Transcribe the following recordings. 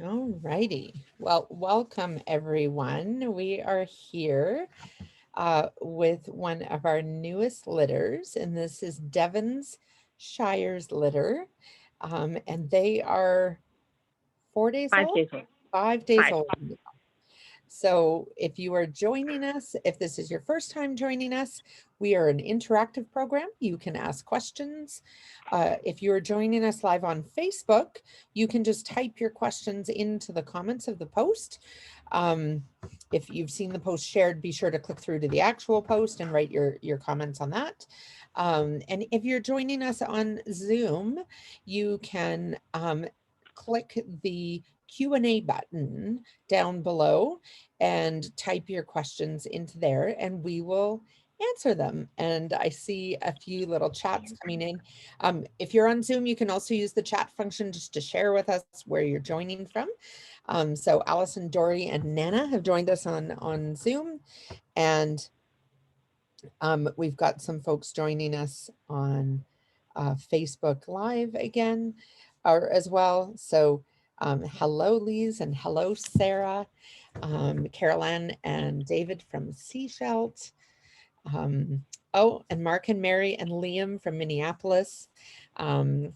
All righty. Well, welcome everyone. We are here with one of our newest litters, and this is Devon's Shires litter. And they are 4 days Five old, days old. 5 days Five. old. So if you are joining us, if this is your first time joining us, we are an interactive program. You can ask questions. If you are joining us live on Facebook, you can just type your questions into the comments of the post. If you've seen the post shared, be sure to click through to the actual post and write your comments on that. And if you're joining us on Zoom, you can click the Q&A button down below and type your questions into there and we will answer them. And I see a few little chats coming in. If you're on Zoom, you can also use the chat function just to share with us where you're joining from. So Allison, Dory, and Nana have joined us on Zoom, and we've got some folks joining us on Facebook Live again, or as well. So hello, Lise, and hello, Sarah, Caroline and David from Seashelt. Oh, and Mark and Mary and Liam from Minneapolis. Some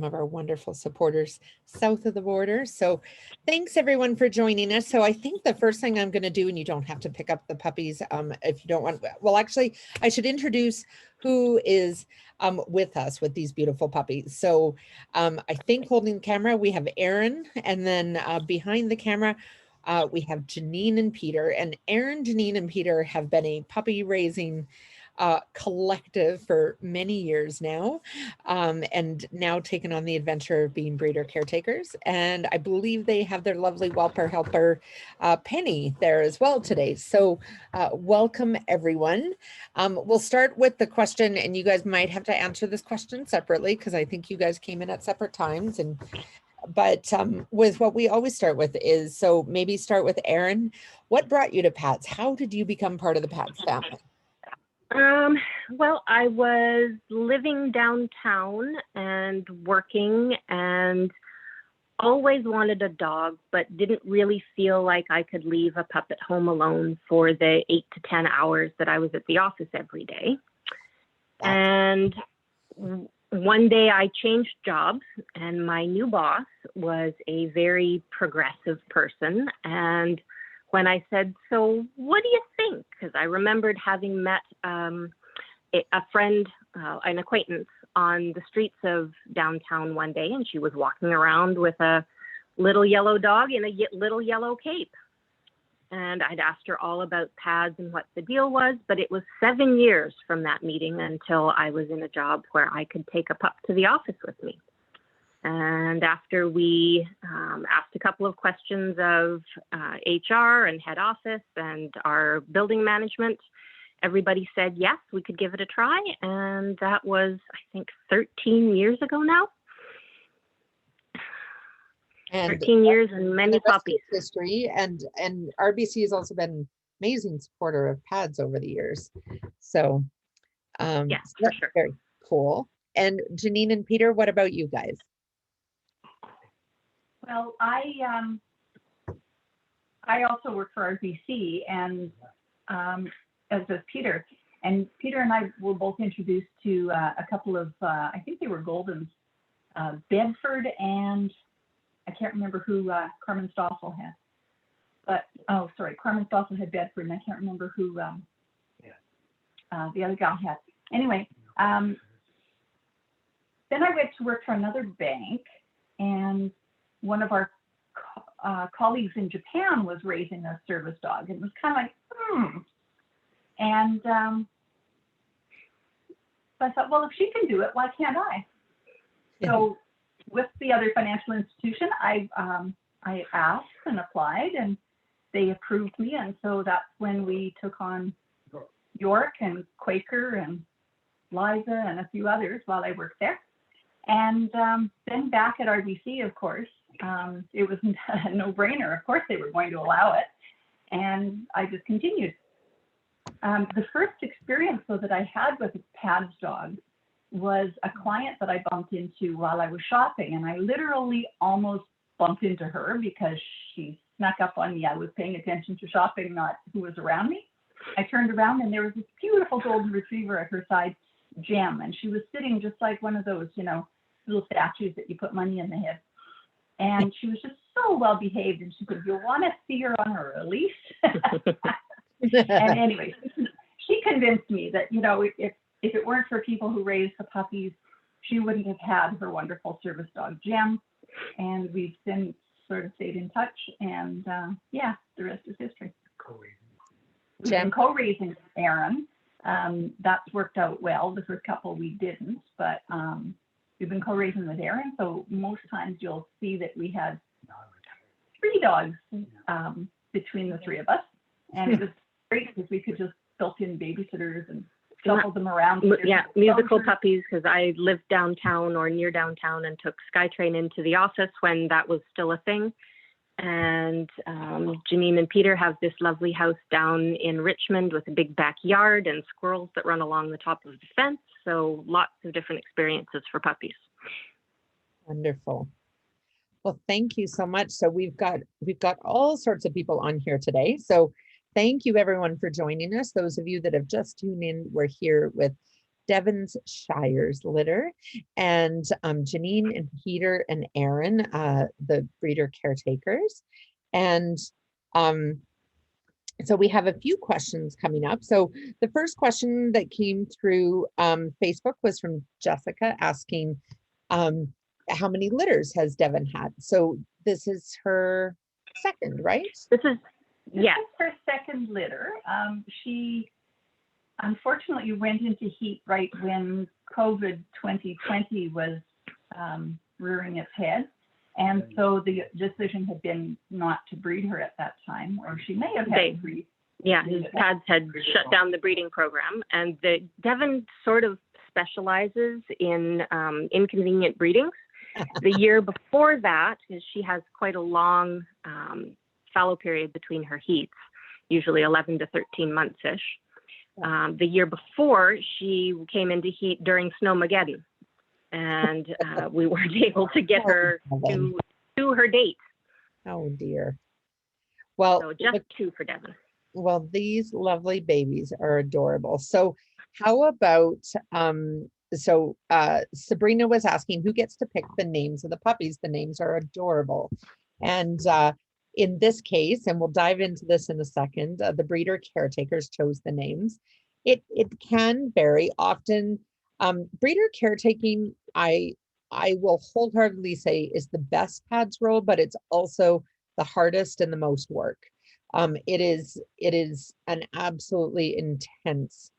of our wonderful supporters south of the border. So thanks everyone for joining us. So I think the first thing I'm going to do, and you don't have to pick up the puppies if you don't want, well, actually, I should introduce who is with us with these beautiful puppies. So I think holding the camera, we have Aaron, and then behind the camera, we have Janine and Peter. And Aaron, Janine, and Peter have been a puppy raising collective for many years now, and now taken on the adventure of being breeder caretakers. And I believe they have their lovely whelper helper, Penny, there as well today. So welcome everyone. We'll start with the question, and you guys might have to answer this question separately because I think you guys came in at separate times. But with what we always start with is, so maybe start with Aaron. What brought you to Pats? How did you become part of the Pats family? Well, I was living downtown and working and always wanted a dog, but didn't really feel like I could leave a pup at home alone for the 8 to 10 hours that I was at the office every day. And one day I changed jobs, and my new boss was a very progressive person. And when I said, so what do you think? Because I remembered having met a friend, an acquaintance on the streets of downtown one day, and she was walking around with a little yellow dog in a little yellow cape. And I'd asked her all about pads and what the deal was, but it was 7 years from that meeting until I was in a job where I could take a pup to the office with me. And after we asked a couple of questions of HR and head office and our building management, everybody said, yes, we could give it a try. And that was, I think, 13 years ago now. And 13 years and many puppies. History, and RBC has also been amazing supporter of pads over the years. So yeah, so that's for sure. Very cool. And Janine and Peter, what about you guys? Well, I also work for RBC, and as does Peter. And Peter and I were both introduced to a couple of, I think they were Goldens, Bedford, and I can't remember who Carmen Stoffel had. But, oh, sorry, Carmen Stoffel had Bedford, and I can't remember who the other gal had. Anyway, then I went to work for another bank, and one of our colleagues in Japan was raising a service dog. And it was kind of like, And so I thought, well, if she can do it, why can't I? So with the other financial institution, I asked and applied, and they approved me. And so that's when we took on York and Quaker and Liza and a few others while I worked there. And then back at RBC, of course, it was a no-brainer. Of course, they were going to allow it. And I just continued. The first experience, though, that I had with a PADS dog was a client that I bumped into while I was shopping. And I literally almost bumped into her because she snuck up on me. I was paying attention to shopping, not who was around me. I turned around and there was this beautiful golden retriever at her side, Gem, and she was sitting just like one of those, you know, little statues that you put money in the head. And she was just so well behaved. And she said, "You want to see her on her release?" And anyway, she convinced me that, you know, if it weren't for people who raise the puppies, she wouldn't have had her wonderful service dog, Gem. And we've since sort of stayed in touch. And yeah, the rest is history. We've been co-raising Aaron. That's worked out well. The first couple we didn't, but we've been co-raising with Aaron. So most times you'll see that we had 3 dogs between the 3 of us. And it was great because we could just built in babysitters and shuffle them around. Yeah, musical puppies, because I lived downtown or near downtown and took SkyTrain into the office when that was still a thing. And Janine and Peter have this lovely house down in Richmond with a big backyard and squirrels that run along the top of the fence. So lots of different experiences for puppies. Wonderful. Well, thank you so much. So we've got all sorts of people on here today. So thank you everyone for joining us. Those of you that have just tuned in, we're here with Devon's Shires litter, and Janine and Peter and Aaron, the breeder caretakers. And so we have a few questions coming up. So the first question that came through Facebook was from Jessica asking, how many litters has Devon had? So this is her second, right? This is her second litter. She unfortunately went into heat right when COVID 2020 was rearing its head. And so the decision had been not to breed her at that time, or she may have had to breed. Yeah, his pads had shut down the breeding program, and Devon sort of specializes in inconvenient breedings. The year before that, she has quite a long fallow period between her heats, usually 11 to 13 months-ish. The year before, she came into heat during Snowmageddon, and we weren't able to get her to her date. Oh dear. Well, so just 2 for Devon. Well, these lovely babies are adorable. So how about, Sabrina was asking who gets to pick the names of the puppies. The names are adorable. And in this case, and we'll dive into this in a second, the breeder caretakers chose the names. It can vary. Often breeder caretaking, I will wholeheartedly say, is the best PADS role, but it's also the hardest and the most work. It is an absolutely intense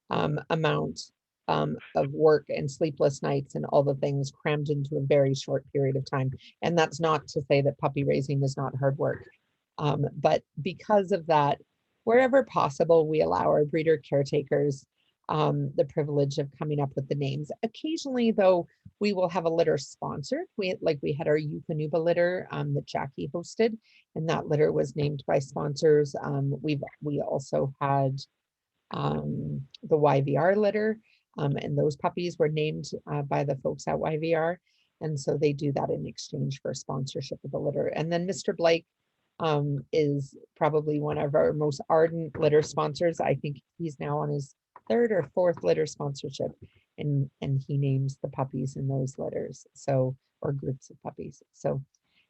amount of work and sleepless nights and all the things crammed into a very short period of time. And that's not to say that puppy raising is not hard work. But because of that, wherever possible, we allow our breeder caretakers the privilege of coming up with the names. Occasionally, though, we will have a litter sponsored. We had our Eukanuba litter that Jackie hosted, and that litter was named by sponsors. We also had the YVR litter, and those puppies were named by the folks at YVR, and so they do that in exchange for sponsorship of the litter. And then Mr. Blake is probably one of our most ardent litter sponsors. I think he's now on his 3rd or 4th litter sponsorship, and he names the puppies in those litters, so, or groups of puppies. So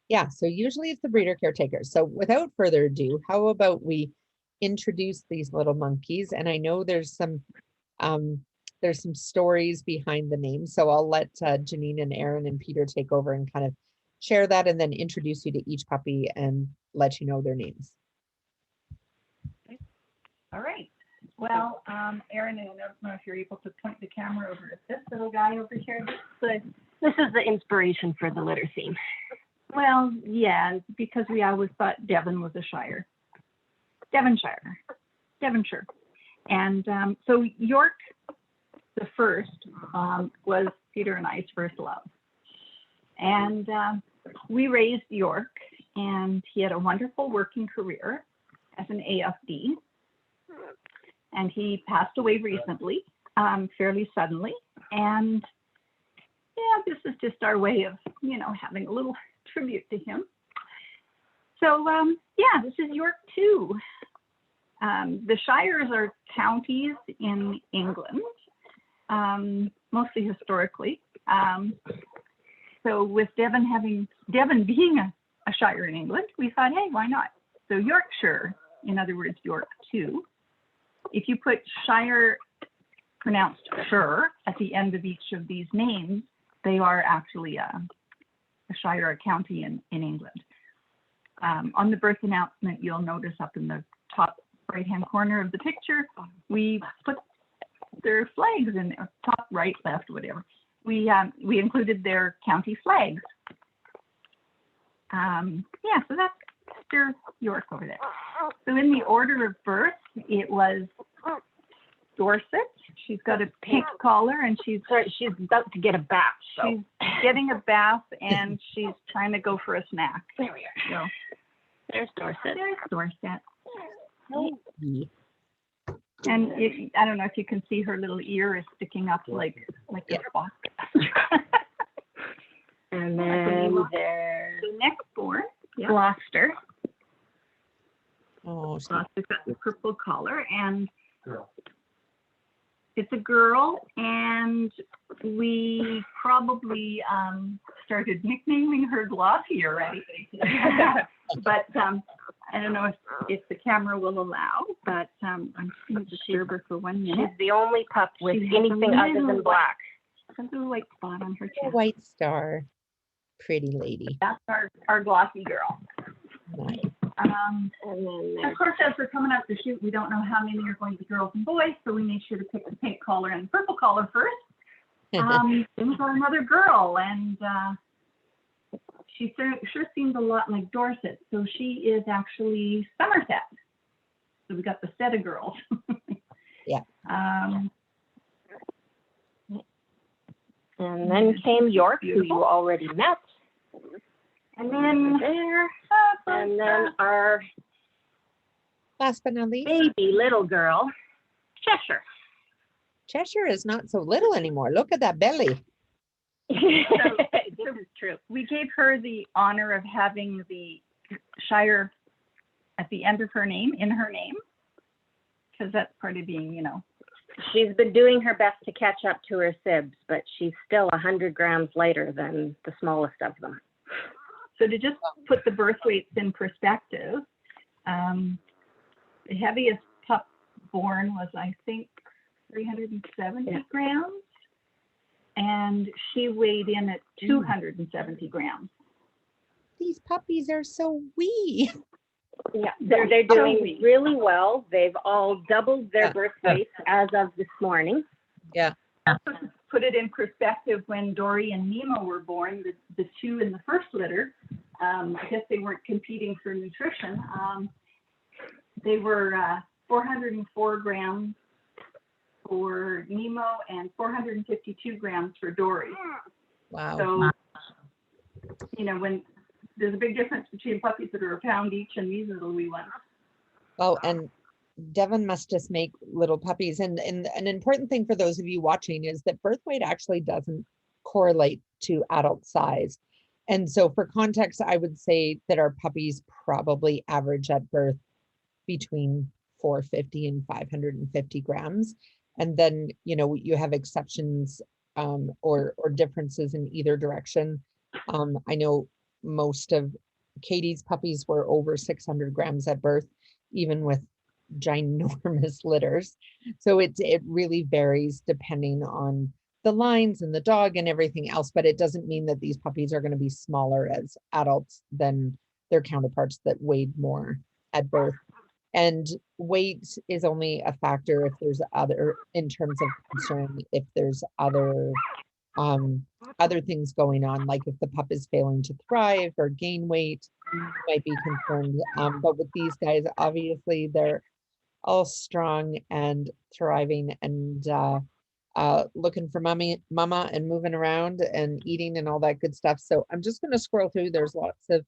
yeah, so usually it's the breeder caretakers. So without further ado, how about we introduce these little monkeys? And I know there's some stories behind the names, so I'll let Janine and Aaron and Peter take over and kind of share that, and then introduce you to each puppy and let you know their names. All right. Well, Aaron, I don't know if you're able to point the camera over at this little guy over here. This is the inspiration for the litter theme. Well, yeah, because we always thought Devon was a Shire. Devonshire. And so York, the first, was Peter and I's first love. And we raised York, and he had a wonderful working career as an AFD. And he passed away recently, fairly suddenly. And yeah, this is just our way of, having a little tribute to him. So yeah, this is York too. The Shires are counties in England, mostly historically. So with Devon being a shire in England, we thought, hey, why not? So Yorkshire, in other words, York too. If you put Shire, pronounced shire, at the end of each of these names, they are actually a shire, a county in England. On the birth announcement, you'll notice up in the top right-hand corner of the picture, we put their flags in there, top, right, left, whatever. We included their county flags. Yeah, so that's Sister York over there. So in the order of birth, it was Dorset. She's got a pink collar, and she's about to get a bath. So. She's getting a bath, and she's trying to go for a snack. There we are. So there's Dorset. there's Dorset. Hey. And I don't know if you can see her little ear is sticking up like a fox. And then there's the next born, Gloucester. Oh, Gloucester's got the purple collar, and it's a girl, and we probably started nicknaming her Glossy already. But I don't know if the camera will allow, but I'm just going to disturb her for 1 minute. She's the only pup with She has anything a other little than black. A little white spot on her a chest. white star. Pretty lady. That's our Glossy girl. Nice. And then Of course, as we're coming up to shoot, we don't know how many are going to be girls and boys, so we made sure to pick the pink collar and the purple collar first. Then we got another girl, and she sure seems a lot like Dorset, so she is actually Somerset. So we got the set of girls. Yeah. And then came York, who you already met. And then there. And then our Last but not least, baby little girl, Cheshire. Cheshire is not so little anymore. Look at that belly. This is true. we gave her the honor of having the Shire at the end of her name, in her name, because that's part of being, She's been doing her best to catch up to her sibs, but she's still 100 grams lighter than the smallest of them. So to just put the birth weights in perspective, the heaviest pup born was, I think, 370 grams, and she weighed in at 270 grams. These puppies are so wee. Yeah, they're doing really well. They've all doubled their birth weights as of this morning. Yeah. Put it in perspective, when Dory and Nemo were born, the two in the first litter, I guess they weren't competing for nutrition. They were 404 grams for Nemo and 452 grams for Dory. Wow. So, when there's a big difference between puppies that are a pound each and these are the wee ones. Oh, and Devon must just make little puppies. And an important thing for those of you watching is that birth weight actually doesn't correlate to adult size. And so for context, I would say that our puppies probably average at birth between 450 and 550 grams. And then, you have exceptions or differences in either direction. I know most of Katie's puppies were over 600 grams at birth, even with ginormous litters. So it really varies depending on the lines and the dog and everything else, but it doesn't mean that these puppies are going to be smaller as adults than their counterparts that weighed more at birth. And weight is only a factor if there's other, in terms of concern, if there's other things going on, like if the pup is failing to thrive or gain weight, you might be concerned. But with these guys, obviously they're all strong and thriving and looking for mama and moving around and eating and all that good stuff. So I'm just going to scroll through. There's lots of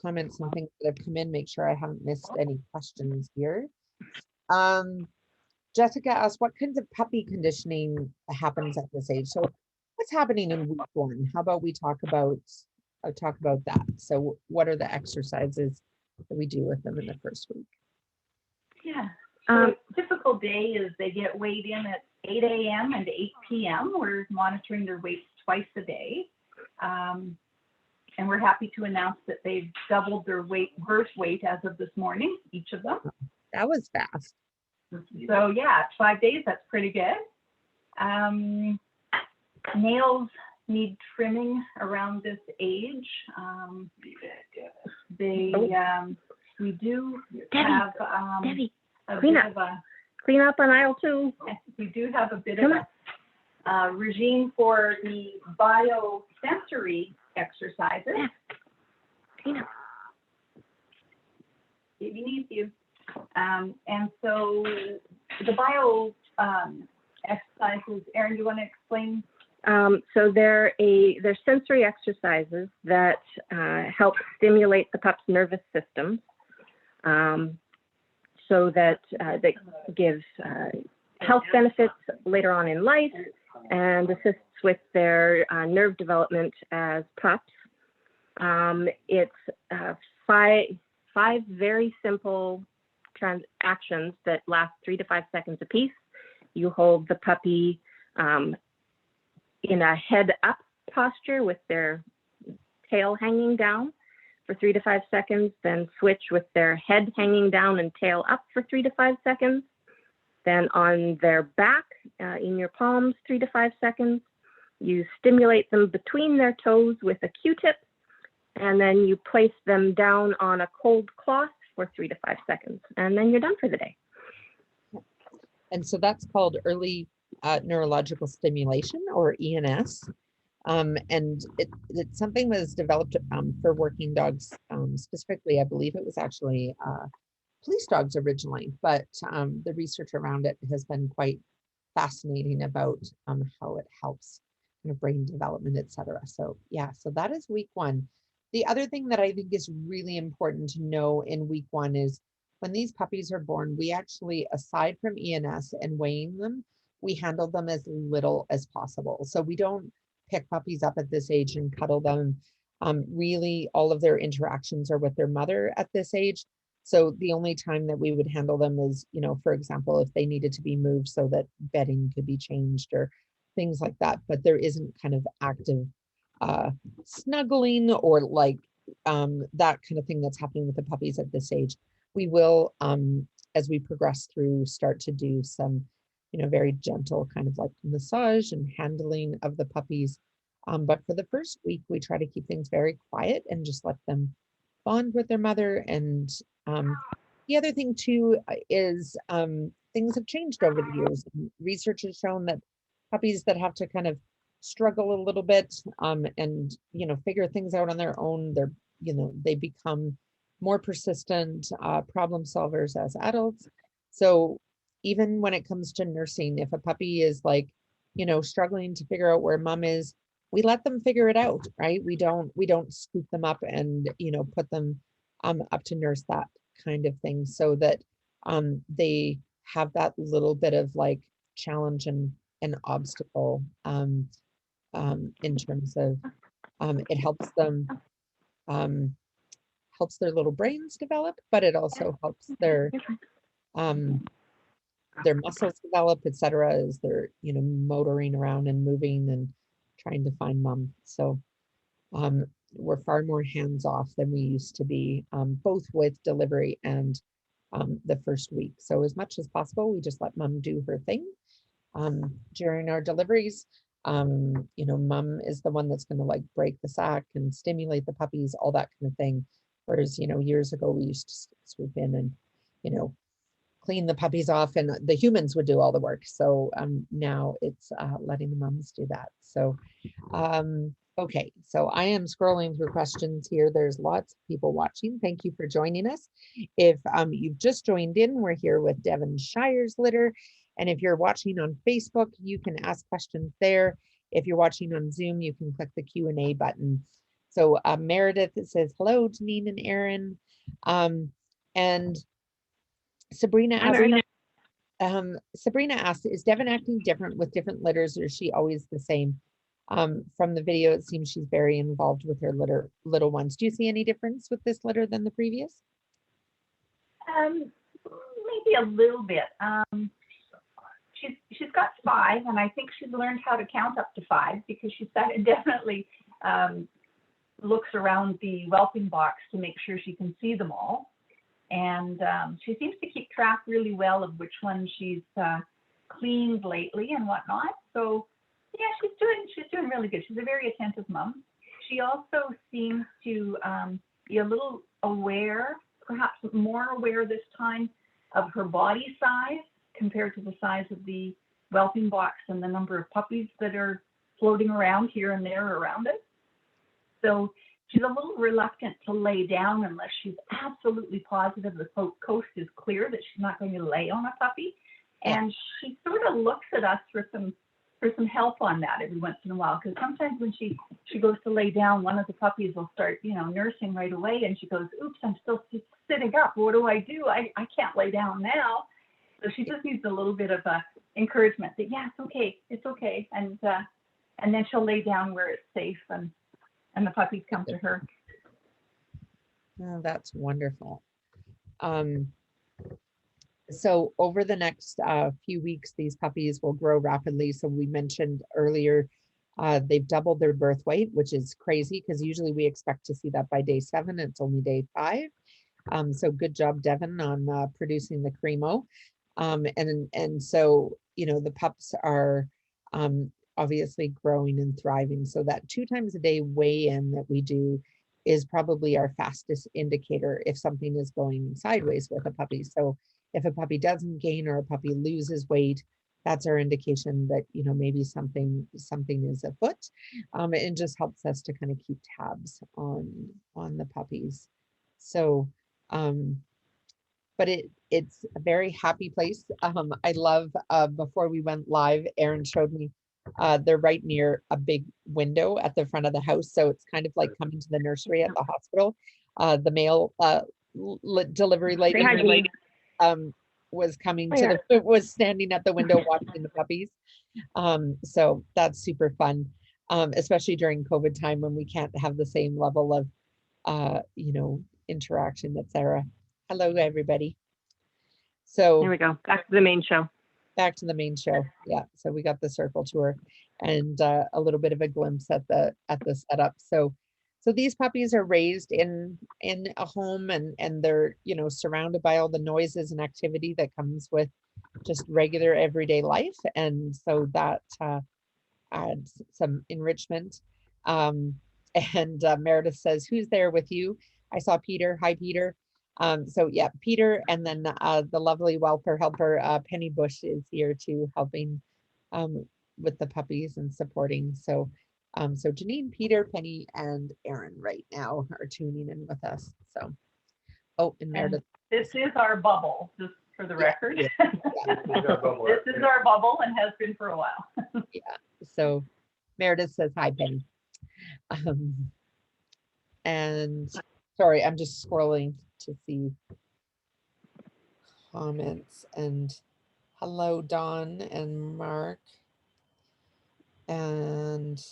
comments and things that have come in. Make sure I haven't missed any questions here. Jessica asked, what kinds of puppy conditioning happens at this age? So what's happening in week 1? How about we talk about talk about that. So what are the exercises that we do with them in the first week? Yeah. So typical day is they get weighed in at 8 a.m. and 8 p.m. We're monitoring their weights twice a day. And we're happy to announce that they've doubled their birth weight as of this morning, each of them. That was fast. So yeah, 5 days, that's pretty good. Nails need trimming around this age. We do have Debbie, a clean bit up. of a Clean up on aisle 2. we do have a bit of a regime for the biosensory exercises. Yeah. Clean up. Baby needs you. And so the bio exercises, Erin, do you want to explain? So they're sensory exercises that help stimulate the pup's nervous system, so that gives health benefits later on in life and assists with their nerve development as pups. It's five very simple actions that last 3 to 5 seconds apiece. You hold the puppy in a head up posture with their tail hanging down for 3 to 5 seconds, then switch with their head hanging down and tail up for 3 to 5 seconds. Then on their back, in your palms, 3 to 5 seconds. You stimulate them between their toes with a Q-tip, and then you place them down on a cold cloth for 3 to 5 seconds, and then you're done for the day. And so that's called early neurological stimulation, or ENS. And it's something that was developed for working dogs, specifically. I believe it was actually police dogs originally, but the research around it has been quite fascinating about how it helps kind of brain development, etc. So yeah, so that is week 1. The other thing that I think is really important to know in week 1 is when these puppies are born, we actually, aside from ENS and weighing them, we handle them as little as possible. So we don't pick puppies up at this age and cuddle them. Really, all of their interactions are with their mother at this age. So the only time that we would handle them is, for example, if they needed to be moved so that bedding could be changed or things like that. But there isn't kind of active snuggling or like that kind of thing that's happening with the puppies at this age. We will, as we progress through, start to do some, very gentle kind of like massage and handling of the puppies. But for the first week, we try to keep things very quiet and just let them bond with their mother. And the other thing too is things have changed over the years. Research has shown that puppies that have to kind of struggle a little bit and figure things out on their own, they become more persistent problem solvers as adults. So even when it comes to nursing, if a puppy is like, struggling to figure out where mom is, we let them figure it out, right? We don't scoop them up and, put them up to nurse, that kind of thing, so that they have that little bit of like challenge and an obstacle in terms of it helps them, helps their little brains develop, but it also helps their muscles develop, etc., as they're motoring around and moving and trying to find mom. So we're far more hands-off than we used to be, both with delivery and the first week. So as much as possible, we just let mom do her thing during our deliveries. Mom is the one that's going to like break the sack and stimulate the puppies, all that kind of thing. Whereas, years ago we used to swoop in and, clean the puppies off and the humans would do all the work. So now it's letting the moms do that. So, okay. So I am scrolling through questions here. There's lots of people watching. Thank you for joining us. If you've just joined in, we're here with Devon Shires Litter. And if you're watching on Facebook, you can ask questions there. If you're watching on Zoom, you can click the Q&A button. So Meredith says, hello, Janine and Erin. And Sabrina asked, is Devon acting different with different litters, or is she always the same? From the video, it seems she's very involved with her little ones. Do you see any difference with this litter than the previous? Maybe a little bit. She's got 5, and I think she's learned how to count up to 5 because she definitely looks around the whelping box to make sure she can see them all. And she seems to keep track really well of which ones she's cleaned lately and whatnot. So yeah, she's doing really good. She's a very attentive mom. She also seems to be a little aware, perhaps more aware this time, of her body size compared to the size of the whelping box and the number of puppies that are floating around here and there around it. So she's a little reluctant to lay down unless she's absolutely positive the coast is clear that she's not going to lay on a puppy. And she sort of looks at us for some help on that every once in a while, because sometimes when she goes to lay down, one of the puppies will start, nursing right away, and she goes, oops, I'm still sitting up. What do? I can't lay down now. So she just needs a little bit of encouragement that, yeah, it's okay. And then she'll lay down where it's safe, and the puppies come to her. Oh, that's wonderful. So over the next few weeks, these puppies will grow rapidly. So we mentioned earlier, they've doubled their birth weight, which is crazy because usually we expect to see that by day 7. It's only day 5. So good job, Devin, on producing the Cremo. And so, the pups are obviously growing and thriving. So that 2 times a day weigh-in that we do is probably our fastest indicator if something is going sideways with a puppy. So if a puppy doesn't gain or a puppy loses weight, that's our indication that, maybe something is afoot. It just helps us to kind of keep tabs on the puppies. So, but it's a very happy place. I love, before we went live, Erin showed me, they're right near a big window at the front of the house. So it's kind of like coming to the nursery at the hospital. The mail delivery lady was coming to was standing at the window watching the puppies. So that's super fun, especially during COVID time when we can't have the same level of, interaction, etc. Hello, everybody. So there we go. Back to the main show. Back to the main show. Yeah. So we got the circle tour and a little bit of a glimpse at the setup. So these puppies are raised in a home and they're, surrounded by all the noises and activity that comes with just regular everyday life. And so that adds some enrichment. And Meredith says, who's there with you? I saw Peter. Hi, Peter. So yeah, Peter, and then the lovely welfare helper, Penny Bush, is here too, helping with the puppies and supporting. So so Janine, Peter, Penny, and Erin right now are tuning in with us. So, oh, and Meredith. This is our bubble, just for the record. Yeah. This is our bubble and has been for a while. Yeah. So Meredith says hi, Penny. And sorry, I'm just scrolling to see comments. And hello, Dawn and Mark. And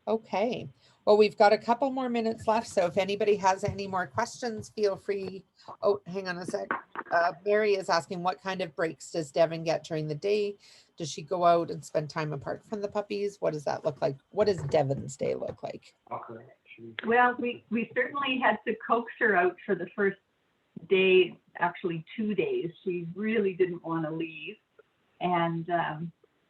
okay, well, we've got a couple more minutes left. So if anybody has any more questions, feel free. Oh, hang on a sec. Mary is asking, what kind of breaks does Devin get during the day? Does she go out and spend time apart from the puppies? What does that look like? What does Devin's day look like? Well, we certainly had to coax her out for the first day, actually 2 days. She really didn't want to leave. And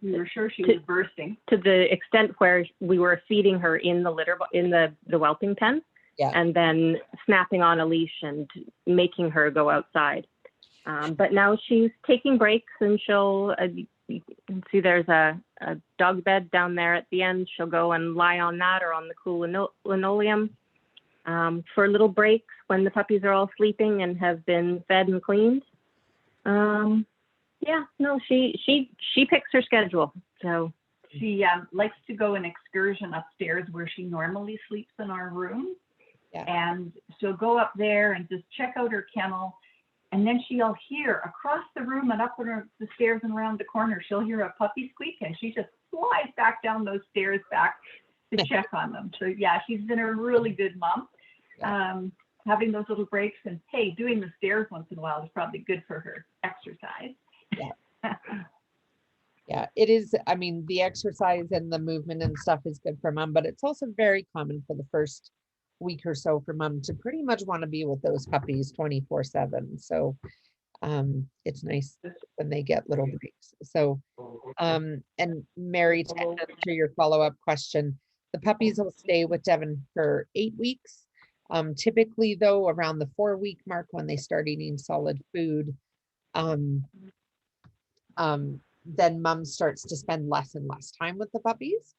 we were sure she was bursting. To the extent where we were feeding her in the litter, in the whelping pen, and then snapping on a leash and making her go outside. But now she's taking breaks, and she'll, you can see there's a dog bed down there at the end. She'll go and lie on that or on the cool linoleum for little breaks when the puppies are all sleeping and have been fed and cleaned. Yeah, no, she picks her schedule. So she likes to go an excursion upstairs where she normally sleeps in our room. Yeah. And she'll go up there and just check out her kennel. And then she'll hear across the room and up the stairs and around the corner, she'll hear a puppy squeak, and she just flies back down those stairs back to check on them. So yeah, she's been a really good mom. Having those little breaks, and hey, doing the stairs once in a while is probably good for her exercise. Yeah. Yeah, it is. I mean, the exercise and the movement and stuff is good for mom, but it's also very common for the first week or so for mom to pretty much want to be with those puppies 24/7. So it's nice when they get little breaks. So and Mary, to answer your follow-up question, the puppies will stay with Devin for 8 weeks. Typically though, around the 4-week mark when they start eating solid food, then mom starts to spend less and less time with the puppies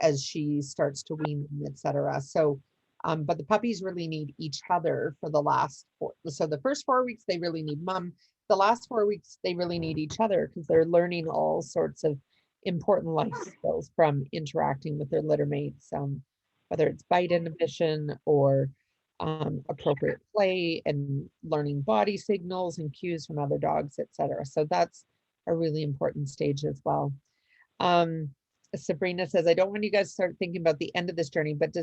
as she starts to wean them, etc. So, but the puppies really need each other for the last 4. So the first 4 weeks, they really need mom. The last 4 weeks, they really need each other because they're learning all sorts of important life skills from interacting with their litter mates, whether it's bite inhibition or appropriate play and learning body signals and cues from other dogs, etc. So that's a really important stage as well. Sabrina says, I don't want you guys to start thinking about the end of this journey, but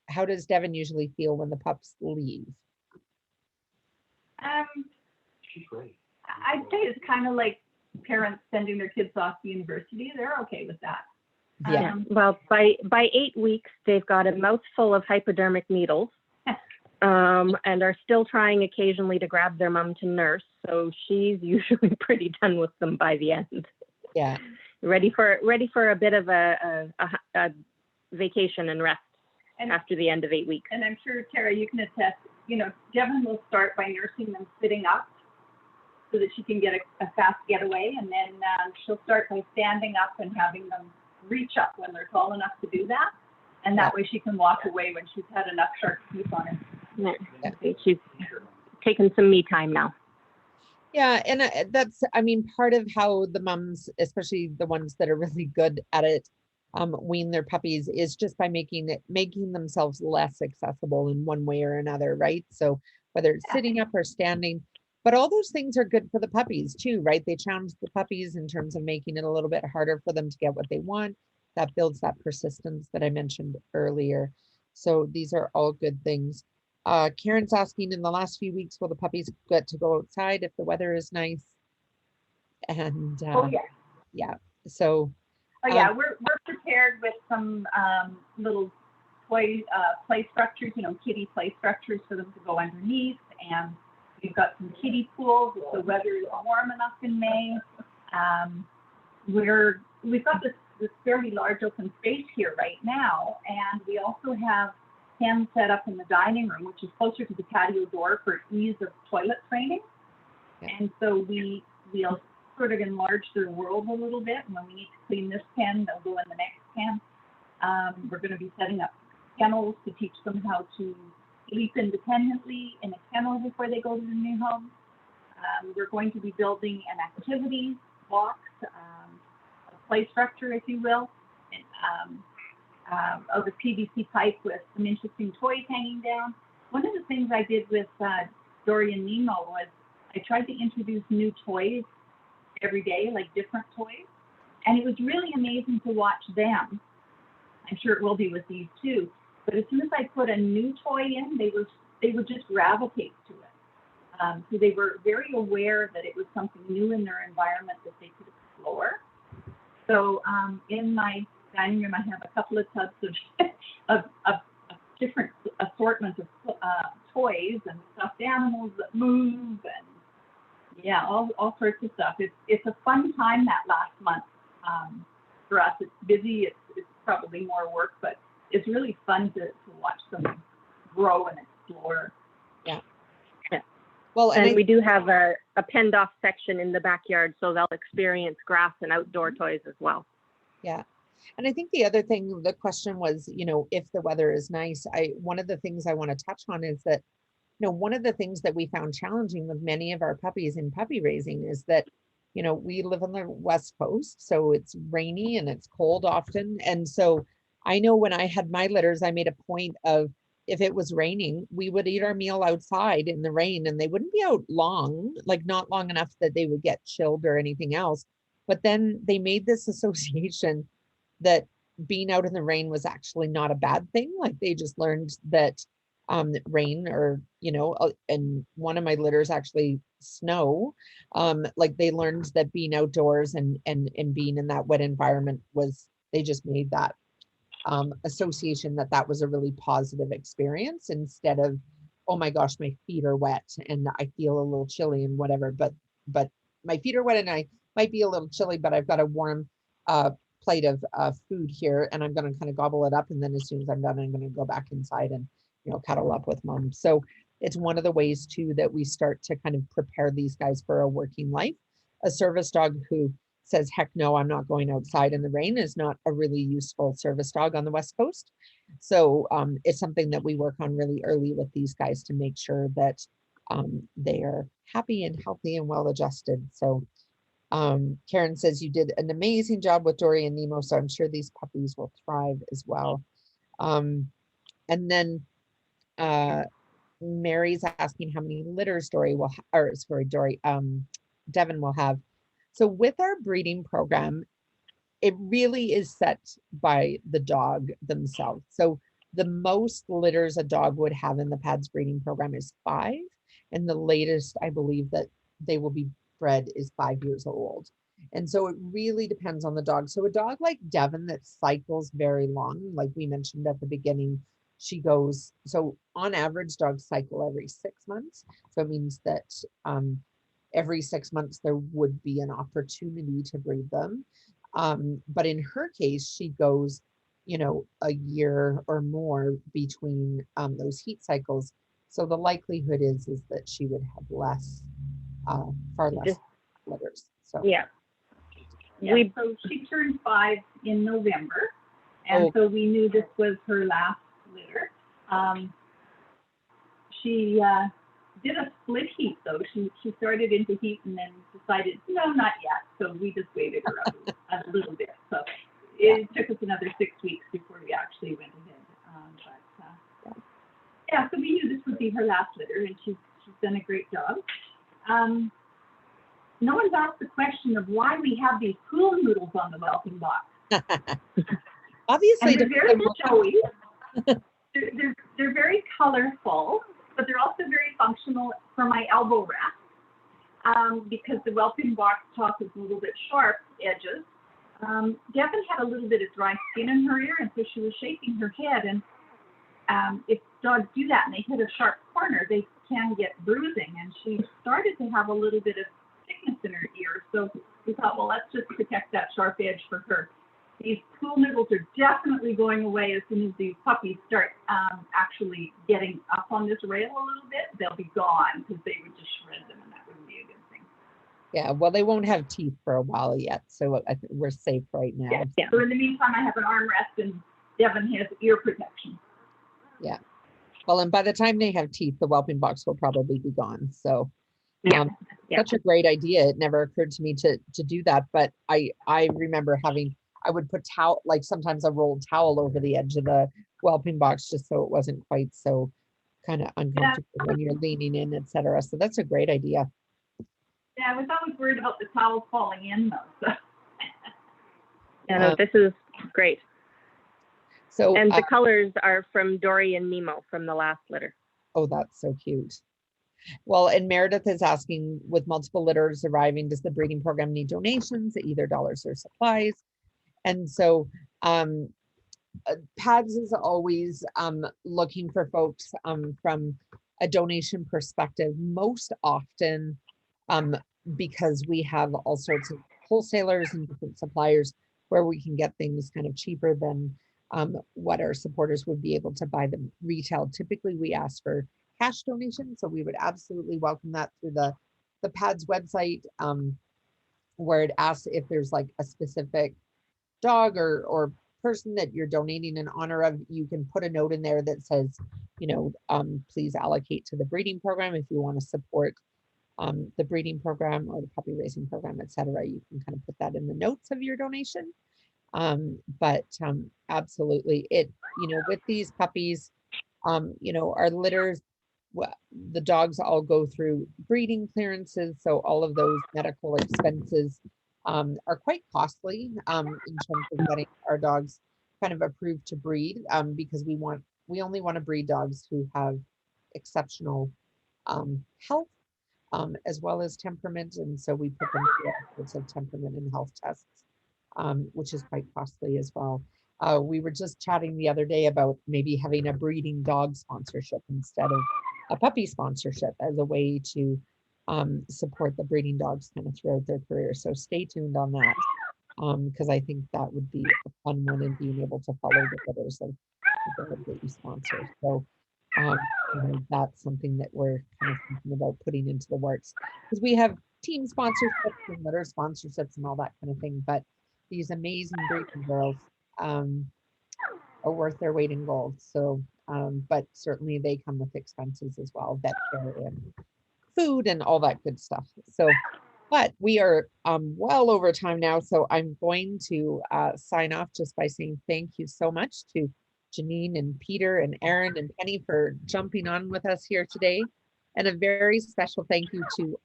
how does Devin usually feel when the pups leave? She's great. I'd say it's kind of like parents sending their kids off to university. They're okay with that. Yeah. Well, by 8 weeks, they've got a mouthful of hypodermic needles. And are still trying occasionally to grab their mom to nurse. So she's usually pretty done with them by the end. Yeah. Ready for a bit of a vacation and rest after the end of 8 weeks. And I'm sure, Tara, you can attest, Devin will start by nursing them sitting up so that she can get a fast getaway. And then she'll start by standing up and having them reach up when they're tall enough to do that. And that way she can walk away when she's had enough sharp teeth on her. Yeah. She's taking some me time now. Yeah, and that's, I mean, part of how the moms, especially the ones that are really good at it, wean their puppies is just by making themselves less accessible in one way or another, right? So whether it's sitting up or standing, but all those things are good for the puppies too, right? They challenge the puppies in terms of making it a little bit harder for them to get what they want. That builds that persistence that I mentioned earlier. So these are all good things. Karen's asking, in the last few weeks, will the puppies get to go outside if the weather is nice? And yeah. So we're prepared with some little play structures, kiddie play structures for them to go underneath, and we've got some kiddie pools if the weather is warm enough in May. We've got this fairly large open space here right now, and we also have pens set up in the dining room, which is closer to the patio door for ease of toilet training. Yeah. And so we'll sort of enlarge their world a little bit. And when we need to clean this pen, they'll go in the next pen. We're going to be setting up kennels to teach them how to sleep independently in a kennel before they go to the new home. We're going to be building an activity box, a play structure, if you will, of a PVC pipe with some interesting toys hanging down. One of the things I did with Dory and Nemo was I tried to introduce new toys every day, like different toys. And it was really amazing to watch them. I'm sure it will be with these too. But as soon as I put a new toy in, they would just gravitate to it. So they were very aware that it was something new in their environment that they could explore. So in my dining room, I have a couple of tubs of different assortments of toys and stuffed animals that move, and all sorts of stuff. It's a fun time that last month for us. It's busy. It's probably more work, but it's really fun to watch them grow and explore. Yeah. Well, and we do have a penned off section in the backyard, so they'll experience grass and outdoor toys as well. Yeah. And I think the other thing, the question was, if the weather is nice, one of the things I want to touch on is that, one of the things that we found challenging with many of our puppies in puppy raising is that, we live on the West Coast, so it's rainy and it's cold often. And so I know when I had my litters, I made a point of if it was raining, we would eat our meal outside in the rain, and they wouldn't be out long, like not long enough that they would get chilled or anything else. But then they made this association that being out in the rain was actually not a bad thing. Like they just learned that rain, or and one of my litters actually snow, like they learned that being outdoors and being in that wet environment was, they just made that association that was a really positive experience, instead of, oh my gosh, my feet are wet and I feel a little chilly and whatever. But my feet are wet and I might be a little chilly, but I've got a warm plate of food here, and I'm going to kind of gobble it up, and then as soon as I'm done, I'm going to go back inside and cuddle up with mom. So it's one of the ways too that we start to kind of prepare these guys for a working life. A service dog who says, heck no, I'm not going outside in the rain, is not a really useful service dog on the West Coast. So it's something that we work on really early with these guys to make sure that they are happy and healthy and well adjusted. So Karen says you did an amazing job with Dory and Nemo, so I'm sure these puppies will thrive as well. And then Mary's asking how many litters Dory will, Devin will have. So with our breeding program, it really is set by the dog themselves. So the most litters a dog would have in the PADS breeding program is 5. And the latest, I believe, that they will be bred is 5 years old. And so it really depends on the dog. So a dog like Devin that cycles very long, like we mentioned at the beginning, she goes, so on average, dogs cycle every 6 months. So it means that every 6 months there would be an opportunity to breed them. But in her case, she goes, a year or more between those heat cycles. So the likelihood is that she would have far less litters. So yeah. So she turned 5 in November, and so we knew this was her last litter. She did a split heat though. She started into heat and then decided, no, not yet. So we just waited her up a little bit. So it took us another 6 weeks before we actually went ahead. Yeah, so we knew this would be her last litter, and she's done a great job. No one's asked the question of why we have these pool noodles on the whelping box. Obviously, and they're very showy. They're very colorful, but they're also very functional for my elbow rest, because the whelping box top is a little bit sharp edges. Devin had a little bit of dry skin in her ear, and so she was shaking her head. And if dogs do that and they hit a sharp corner, they can get bruising. And she started to have a little bit of thickness in her ear. So we thought, well, let's just protect that sharp edge for her. These pool noodles are definitely going away as soon as these puppies start actually getting up on this rail a little bit. They'll be gone because they would just shred them, and that wouldn't be a good thing. Yeah, well, they won't have teeth for a while yet, so I think we're safe right now. Yeah. So in the meantime, I have an armrest, and Devin has ear protection. Yeah. Well, and by the time they have teeth, the whelping box will probably be gone. So such a great idea. It never occurred to me to do that, but I remember I would put like sometimes a rolled towel over the edge of the whelping box just so it wasn't quite so kind of uncomfortable when you're leaning in, etc. So that's a great idea. Yeah, I was always worried about the towels falling in though. So. This is great. So and the colors are from Dory and Nemo from the last litter. Oh, that's so cute. Well, and Meredith is asking, with multiple litters arriving, does the breeding program need donations, either dollars or supplies? And so PADS is always looking for folks from a donation perspective, most often because we have all sorts of wholesalers and different suppliers where we can get things kind of cheaper than what our supporters would be able to buy them retail. Typically, we ask for cash donations, so we would absolutely welcome that through the PADS website, where it asks if there's like a specific dog or person that you're donating in honor of. You can put a note in there that says, please allocate to the breeding program if you want to support the breeding program or the puppy raising program, etc. You can kind of put that in the notes of your donation. But absolutely, with these puppies, You know, our litters, the dogs all go through breeding clearances, so all of those medical expenses are quite costly in terms of getting our dogs kind of approved to breed, because we only want to breed dogs who have exceptional health, as well as temperament, and so we put them through all sorts of temperament and health tests, which is quite costly as well. We were just chatting the other day about maybe having a breeding dog sponsorship instead of a puppy sponsorship as a way to support the breeding dogs kind of throughout their career. So stay tuned on that, because I think that would be a fun one, and being able to follow the litters of the dog that you sponsor. So you know, that's something that we're kind of thinking about putting into the works, because we have team sponsorships and litter sponsorships and all that kind of thing. But these amazing breeding girls are worth their weight in gold. So, but certainly they come with expenses as well, vet care and food and all that good stuff. So, but we are well over time now, so I'm going to sign off just by saying thank you so much to Janine and Peter and Aaron and Penny for jumping on with us here today. And a very special thank you to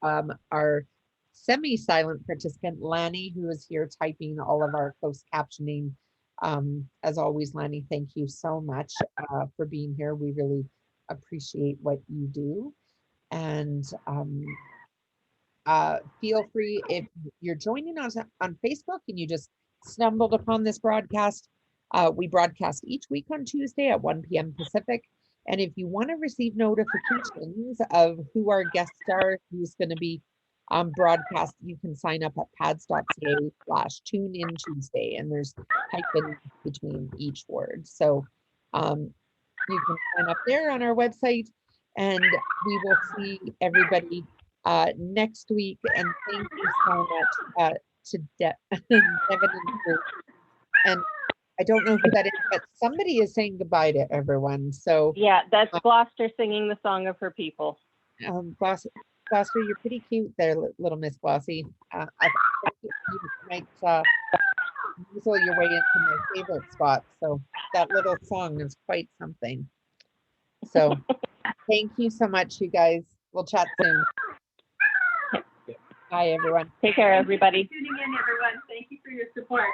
our semi-silent participant, Lanny, who is here typing all of our closed captioning. As always, Lanny, thank you so much for being here. We really appreciate what you do. And feel free, if you're joining us on Facebook and you just stumbled upon this broadcast, we broadcast each week on Tuesday at 1 p.m. Pacific. And if you want to receive notifications of who our guests are, who's going to be broadcast, you can sign up at pads.ca/tune in Tuesday, and there's hyphen between each word. So you can sign up there on our website, and we will see everybody next week. And thank you so much to Devin and Bruce. And I don't know who that is, but somebody is saying goodbye to everyone. So Yeah, that's Gloucester singing the song of her people. Gloucester, you're pretty cute there, little Miss Glossy. I think you might weasel your way into my favorite spot. So that little song is quite something. So thank you so much, you guys. We'll chat soon. Bye, everyone. Take care, everybody. Tuning in, everyone. Thank you for your support.